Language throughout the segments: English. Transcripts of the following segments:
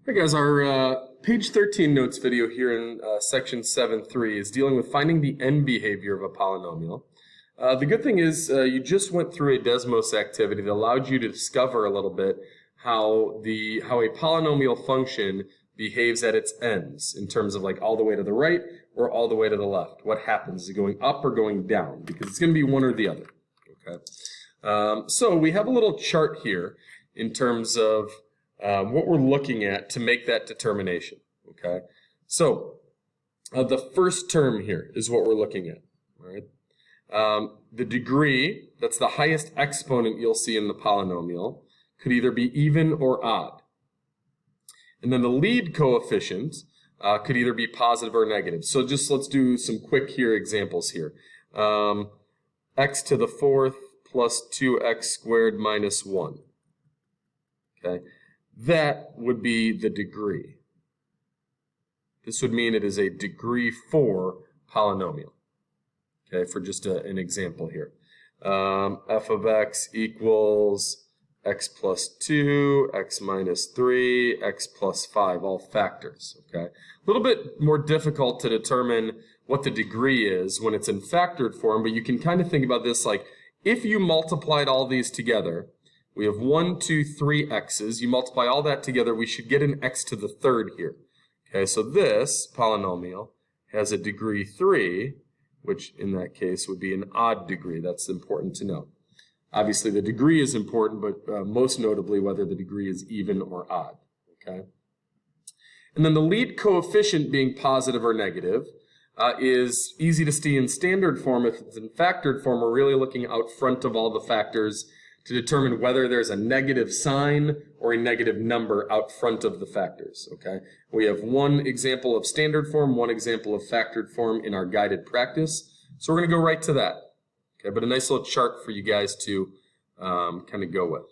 Hey guys, our page 13 notes video here in section 7.3 is dealing with finding the end behavior of a polynomial. The good thing is you just went through a Desmos activity that allowed you to discover a little bit how a polynomial function behaves at its ends in terms of like all the way to the right or all the way to the left. What happens? Is it going up or going down? Because it's going to be one or the other. Okay. So we have a little chart here in terms of what we're looking at to make that determination, okay? So the first term here is what we're looking at, all right? The degree, that's the highest exponent you'll see in the polynomial, could either be even or odd. And then the lead coefficient could either be positive or negative. So just let's do some quick examples here. X to the fourth plus 2x squared minus 1, okay? That would be the degree. This would mean it is a degree 4 polynomial. Okay, for just an example here. F of x equals x plus 2, x minus 3, x plus 5, all factors. Okay, a little bit more difficult to determine what the degree is when it's in factored form, but you can kind of think about this like if you multiplied all these together. We have 1, 2, 3 x's. You multiply all that together, we should get an x to the third here. Okay, so this polynomial has a degree 3, which in that case would be an odd degree. That's important to know. Obviously, the degree is important, but most notably whether the degree is even or odd. Okay, and then the lead coefficient being positive or negative is easy to see in standard form. If it's in factored form, we're really looking out front of all the factors to determine whether there's a negative sign or a negative number out front of the factors, okay? We have one example of standard form, one example of factored form in our guided practice. So we're going to go right to that, okay? But a nice little chart for you guys to kind of go with.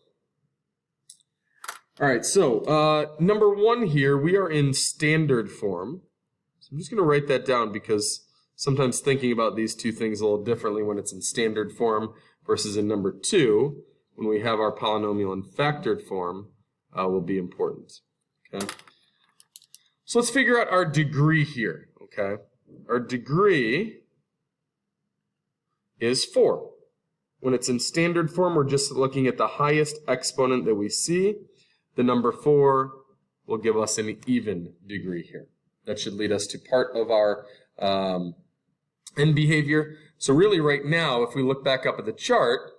All right, so number 1 here, we are in standard form. So I'm just going to write that down because sometimes thinking about these two things a little differently when it's in standard form versus in number 2. When we have our polynomial in factored form, will be important, okay? So let's figure out our degree here, okay? Our degree is 4. When it's in standard form, we're just looking at the highest exponent that we see. The number 4 will give us an even degree here. That should lead us to part of our end behavior. So really right now, if we look back up at the chart,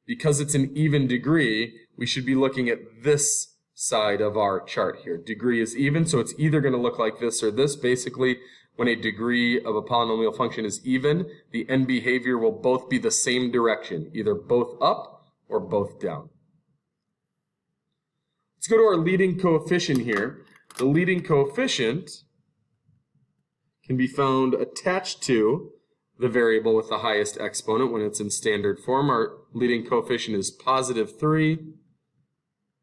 because it's an even degree, we should be looking at this side of our chart here. Degree is even, so it's either going to look like this or this. Basically, when a degree of a polynomial function is even, the end behavior will both be the same direction, either both up or both down. Let's go to our leading coefficient here. The leading coefficient can be found attached to the variable with the highest exponent when it's in standard form. Our leading coefficient is positive 3.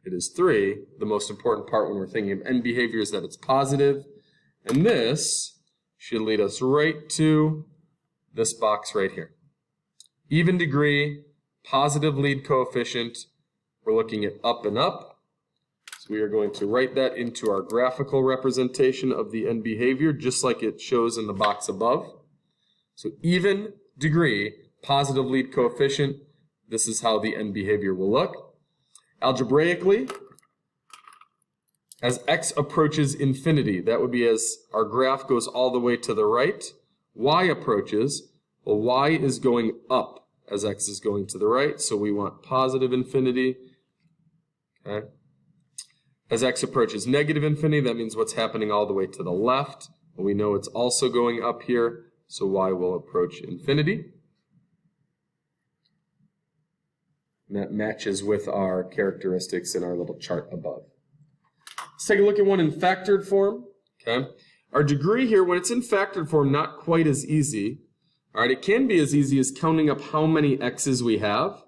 It is 3. The most important part when we're thinking of end behavior is that it's positive. And this should lead us right to this box right here. Even degree, positive lead coefficient. We're looking at up and up. So we are going to write that into our graphical representation of the end behavior, just like it shows in the box above. So even degree, positive lead coefficient, this is how the end behavior will look. Algebraically, as x approaches infinity, that would be as our graph goes all the way to the right, y approaches, well, y is going up as x is going to the right, so we want positive infinity, okay? As x approaches negative infinity, that means what's happening all the way to the left. Well, we know it's also going up here. So y will approach infinity. And that matches with our characteristics in our little chart above. Let's take a look at one in factored form. Okay. Our degree here, when it's in factored form, not quite as easy. All right, it can be as easy as counting up how many x's we have,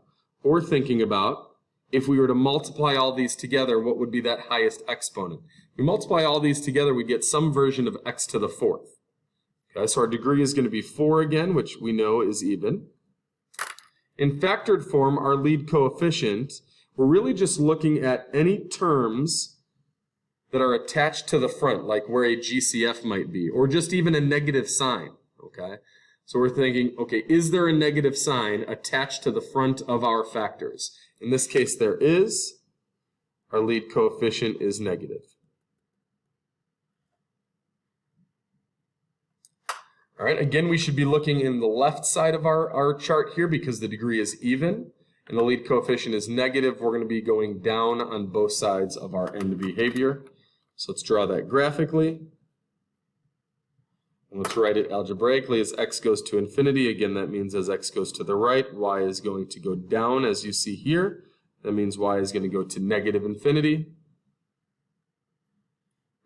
or thinking about if we were to multiply all these together, what would be that highest exponent? If we multiply all these together, we get some version of x to the 4th. Okay, so our degree is going to be 4 again, which we know is even. In factored form, our lead coefficient, we're really just looking at any terms that are attached to the front, like where a GCF might be, or just even a negative sign, okay? So we're thinking, okay, is there a negative sign attached to the front of our factors? In this case, there is. Our lead coefficient is negative. All right, again, we should be looking in the left side of our chart here because the degree is even and the lead coefficient is negative. We're going to be going down on both sides of our end behavior. So let's draw that graphically. And let's write it algebraically as x goes to infinity. Again, that means as x goes to the right, y is going to go down, as you see here. That means y is going to go to negative infinity.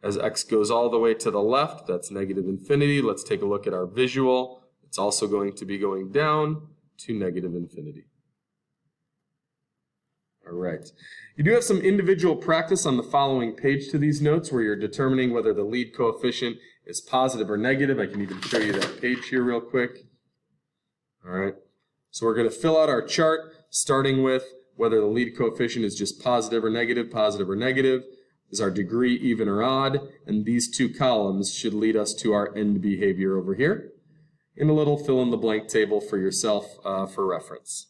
As x goes all the way to the left, that's negative infinity. Let's take a look at our visual. It's also going to be going down to negative infinity. All right. You do have some individual practice on the following page to these notes where you're determining whether the lead coefficient is positive or negative. I can even show you that page here real quick. All right. So we're going to fill out our chart starting with whether the lead coefficient is just positive or negative, positive or negative. Is our degree even or odd? And these two columns should lead us to our end behavior over here. And a little fill in the blank table for yourself for reference.